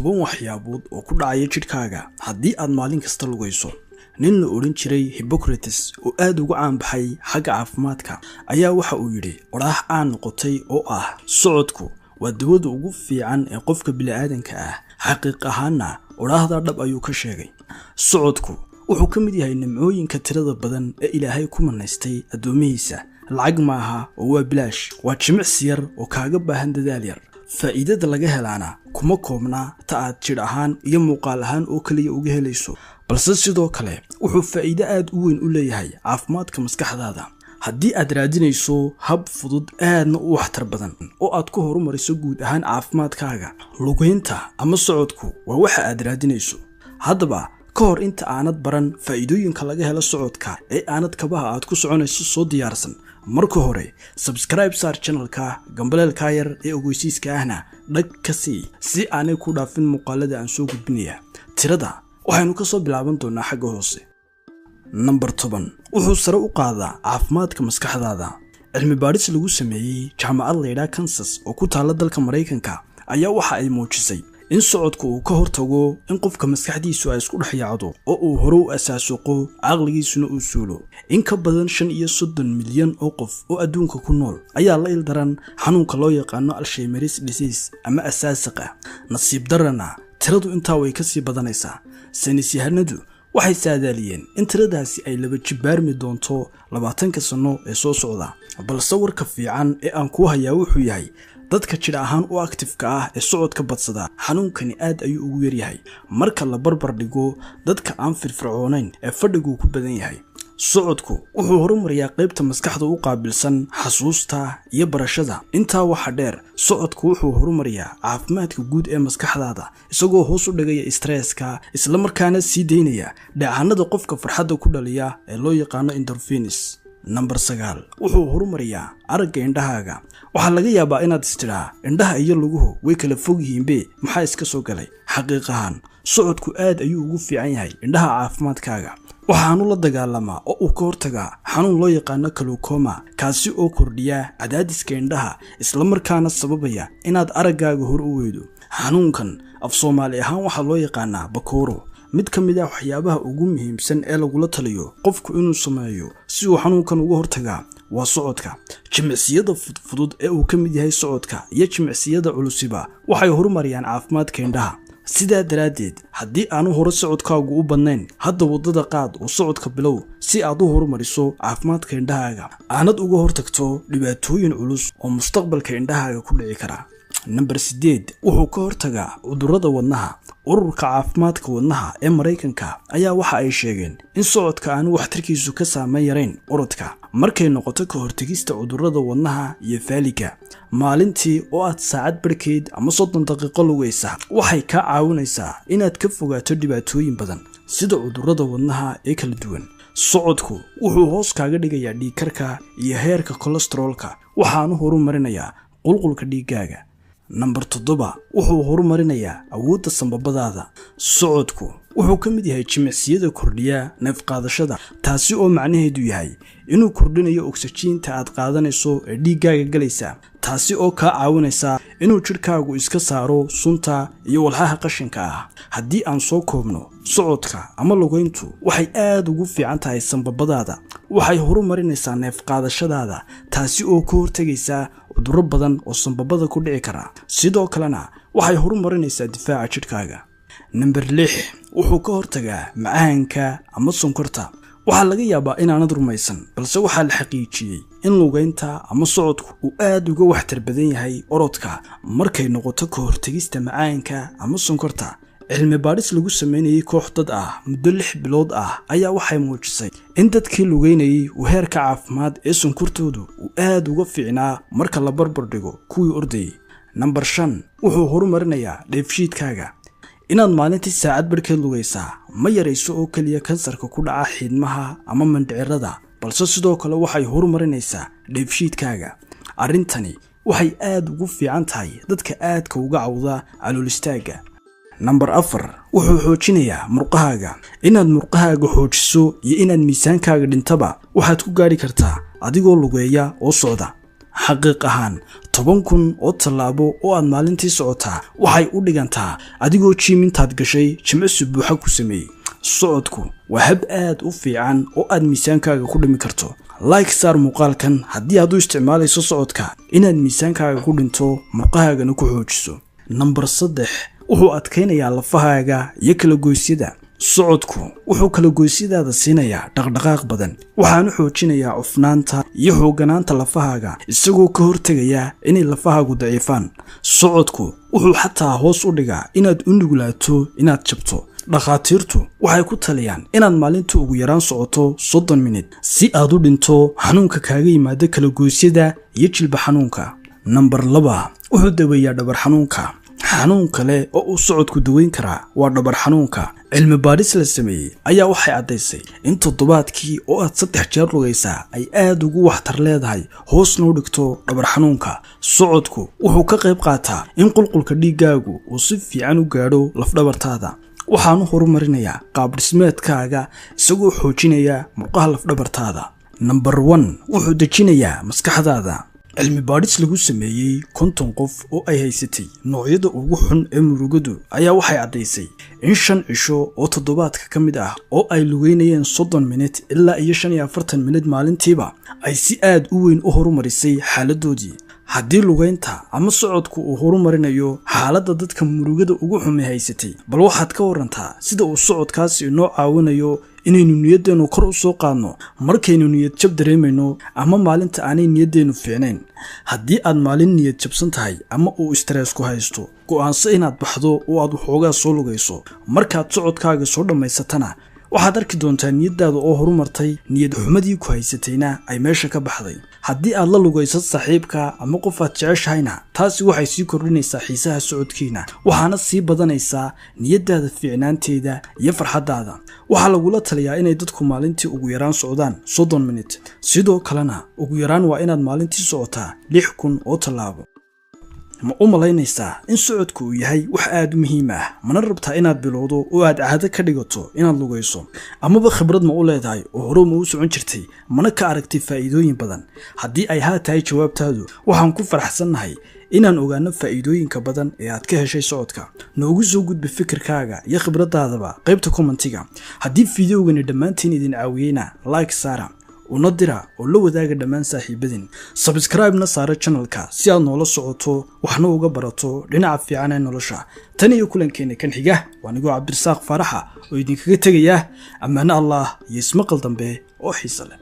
toban waxyaabood oo ku dhacaya jidhkaaga haddii aad maalin kasta lugayso. nin la oran jiray Hippocrates oo aad ugu caan baxay xagga caafimaadka ayaa waxa uu yiri waraah aan noqotay oo ah socodku waa dawada ugu fiican ee qofka bini'aadanka ah. xaqiiq ahaanna waraahda dhab ayuu ka sheegay. socodku wuxuu ka mid yahay nimcooyinka tirada badan ee Ilaahay ku manaystay addoomihiisa. lacag maaha oo waa bilaash, waa jimicsi yar oo kaaga baahan dadaal yar. faa'iidada laga helaana kuma koobna ta aad jir ahaan iyo muuqaal ahaan oo kaliya uga helayso, balse sidoo kale wuxuu faa'iido aad u weyn u leeyahay caafimaadka maskaxdaada. haddii aad raadinayso hab fudud aadna u waxtar badan oo aad ku horumariso guud ahaan caafimaadkaaga, lugaynta ama socodku waa waxa aad raadinayso. haddaba ka hor inta aanad baran faa'iidooyinka laga helo socodka ee aanad kabaha aad ku soconayso soo diyaarsan, marka hore subscribe saar channelka, gambaleelka yar ee ogeysiiska ahna dhag ka sii si aanay ku dhaafin muuqaalada aan soo gudbinaya. tirada waxaynu ka soo bilaaban doonaa xagga hoose. number 10 wuxuu sare u qaadaa caafimaadka maskaxdaada. cilmi baadhis lagu sameeyay jaamacad leedahay Kansas oo ku taala dalka Mareykanka ayaa waxa ay muujisay in socodku uu ka hortago in qofka maskaxdiisu ay isku dhex yaacdo oo uu hore u asaasuqo aqligiisuna uu suulo. in ka badan 35 milyan oo qof oo adduunka ku nool ayaa la ildaran xanuunka loo yaqaano Alzheimer's disease ama asaasiqa. nasiib darana tiradu intaa way ka sii badanaysaa. saynis yahanadu waxay saadaaliyeen in tiradaasi ay laba jibaarmi doonto 20 sano ee soo socda. balse warka fiican ee aan ku hayaa wuxuu yahay dadka jir ahaan u active-ka ah ee socodka badsada xanuunkani aad ayuu ugu yar yahay marka la barbar dhigo dadka aan firfircoonayn ee fadhigu ku badan yahay. socodku wuxuu horumariyaa qaybta maskaxda u qaabilsan xasuusta iyo barashada. intaa waxa dheer, socodku wuxuu horumariyaa caafimaadka guud ee maskaxdaada isagoo hoos u dhigaya stresska isla markaana sii deynaya dhacaanada qofka farxadda ku dhaliya ee loo yaqaano endorphins. number 9 wuxuu horumariyaa aragga indhahaaga. waxaa laga yaabaa inaad istiraa indhaha iyo luguhu way kala fog yihiinbe maxaa iska soo galay. xaqiiqahan socodku aad ayuu ugu fiican yahay indhaha caafimaadkaaga. waxaanu la dagaalamaa oo uu ka hortagaa xanuun loo yaqaano glaucoma kaasi oo kordhiya cadaadiska indhaha isla markaana sababaya inaad araggaaga hor u weydo. xanuunkan af Soomaali ahaan waxaa loo yaqaanaa bakooro. mid ka mid ah waxyaabaha ugu muhiimsan ee lagula taliyo qofku inuu sameeyo si uu xanuunkan uga hortagaa waa socodka. jimicsiyada fudud ee uu ka mid yahay socodka iyo jimicsiyada culusiba waxay horumariyaan caafimaadka indhaha. sidaa daraaddeed, haddii aanu hore socodkaagu u badnayn, hadda wadada qaad oo socodka bilow si aad u horumariso caafimaadka indhahaaga aanad uga hortagto dhibaatooyin culus oo mustaqbalka indhahaaga ku dhici kara. number 8 wuxuu ka hortagaa cudurrada wadnaha. ururka caafimaadka wadnaha ee Mareykanka ayaa waxa ay sheegeen in socodka aanu waxtarkiisu ka saameyn yarayn orodka markay noqoto ka hortagista cudurrada wadnaha iyo faaliga. maalintii oo aad saacad barkeed ama 30 daqiiqo lugaysa waxay ka caawinaysaa inaad ka fogaato dhibaatooyin badan sida cudurrada wadnaha ee kala duwan. socodku wuxuu hoos kaaga dhigayaa dhiig karka iyo heerka cholesterolka waxaanu horumarinayaa qulqulka dhiigaaga. number 7 wuxuu horumarinayaa awoodda sambabadaada. socodku wuxuu ka mid yahay jimicsiyada kordhiya neef qaadashada, taasi oo macnaheedu yahay inuu kordhinayo oksijiinta aad qaadanayso ee dhiigaaga galaysa, taasi oo ka caawinaysa inuu jidhkaagu iska saaro sunta iyo walxaha qashinka ah. haddii aan soo koobno, socodka ama lugayntu waxay aad ugu fiican tahay sambabadaada. waxay horumarinaysaa neef qaadashadaada, taasi oo ka hortagaysa cudurro badan oo sambabada ku dhici kara. sidoo kalena waxay horumarinaysaa difaaca jidhkaaga. number 6 wuxuu ka hortagaa macaanka ama sonkorta. waxaa laga yaabaa inaanad rumaysan, balse waxaa la xaqiijiyey in lugaynta ama socodku uu aad uga waxtar badan yahay orodka markay noqoto ka hortagista macaanka ama sonkorta. cilmi baadhis lagu sameeyay koox dad ah muddo 6 bilood ah ayaa waxay muujisay in dadkii lugaynayay uu heerka caafimaad ee sonkortoodu uu aad uga fiicnaa marka la barbar dhigo kuwii ordayay. number 5 wuxuu horumarinayaa dheefshiidkaaga. inaad maalintii saacad barkeed lugaysaa ma yarayso oo kaliya kansarka ku dhaca xiidmaha ama mandhicirada, balse sidoo kale waxay horumarinaysaa dheefshiidkaaga. arrintani waxay aad ugu fiican tahay dadka aadka uga cawda calool istaaga. number 4 wuxuu xoojinayaa murqahaaga. inaad murqahaaga xoojiso iyo inaad miisaankaaga dhintaba waxaad ku gaari kartaa adigoo lugeeya oo socda. xaqiiq ahaan 10,000 oo tallaabo oo aad maalintii socotaa waxay u dhigantaa adigoo jim intaad gashay jimicsi buuxa ku sameeyay. Socodku waa hab aad u fiican oo aad miisaankaaga ku dhimi karto. Like saar muuqaalkan haddii aad u isticmaalayso socodka inaad miisaankaaga ku dhinto murqahaagana ku xoojiso. Number 3 wuxuu adkeynayaa lafahaaga iyo kala goysyada. Socodku wuxuu kala goysyadaada siinayaa dhaqdhaqaaq badan, waxaanu xoojinayaa cufnaanta iyo xooganaanta lafahaaga isagoo ka hortagaya inay lafahaagu daciifaan. Socodku wuxuu xataa hoos u dhigaa inaad u nuglaato inaad jabto. Dhakhaatiirtu waxay ku taliyaan inaad maalintii ugu yaraan socoto 30 minute si aad u dhinto xanuunka kaaga yimaada kala goysyada iyo jilba xanuunka. Number 2 wuxuu daweeyaa dhabar xanuunka. xanuun kale oo uu socodku daweyn karaa waa dhabar xanuunka. Cilmi baadhis la sameeyay ayaa waxay caddaysay in toddobaadkii oo aad 3 jeer lugaysaa ay aad ugu waxtar leedahay hoosna u dhigto dhabar xanuunka. Socodku wuxuu ka qayb qaataa in qulqulka dhiigaagu uu si fiican u gaadho lafdhabartaada, waxaanu horumarinayaa qaab dhismeedkaaga isagoo xoojinaya murqaha lafdhabartaada. Number 1 wuxuu dejinayaa maskaxdaada. cilmi baadhis lagu sameeyay 50 qof oo ay haysatay noocyada ugu xun ee murugadu ayaa waxay caddaysay in 5 cisho oo toddobaadka ka mid ah oo ay lugeynayeen 30 minute ilaa iyo 45 minute maalintiiba ay si aad u weyn u horumarisay xaaladoodii. haddii lugeynta ama socodku uu horumarinayo xaaladda dadka murugada ugu xun ee haysatay, bal waxaad ka warantaa sida uu socodkaasi inoo caawinayo inaynu niyaddeenu kor u soo qaadno markaynu niyad jab dareemayno ama maalinta aanay niyaddeenu fiicnayn. haddii aad maalin niyad jabsan tahay ama uu stress ku haysto, go'aanso inaad baxdo oo aad waxoogaa soo lugayso. markaad socodkaaga soo dhammaysatana waxaad arki doontaa niyaddaada oo horumartay, niyad xumadii ku haysatayna ay meesha ka baxday. haddii aad la lugayso saaxiibka ama qof aad jeceshahayna, taasi waxay sii kordhinaysaa xiisaha socodkiina, waxaana sii badanaysaa niyaddaada fiicnaanteeda iyo farxaddaada. waxaa lagula taliyaa inay dadku maalintii ugu yaraan socdaan 30 minute. sidoo kalena ugu yaraan waa inaad maalintii socotaa 6,000 oo tallaabo. ma u malaynaysaa in socodku uu yahay wax aad u muhiim ah? mana rabtaa inaad bilowdo oo aad caado ka dhigato inaad lugayso? amaba khibrad ma u leedahay oo hore ma u socon jirtay mana ka aragtay faa'iidooyin badan? haddii ay haa tahay jawaabtaadu, waxaan ku faraxsannahay inaan ogaano faa'iidooyinka badan ee aad ka heshay socodka. noogu soo gudbi fikirkaaga iyo khibraddaadaba qaybta commentiga. haddii fiidiyoogani dhammaantiin idin caawiyeyna, like saara una dira oo la wadaaga dhammaan saaxiibadin. subscribe-na saara channelka si aad noola socoto waxna uga barato dhinaca fiican ee nolosha. tan iyo kulankeena kan xiga waa anigu Cabdirasaaq Faaraxa oo idinkaga tegaya ammaano Allah iyo ismaqal dambe oo xiiso leh.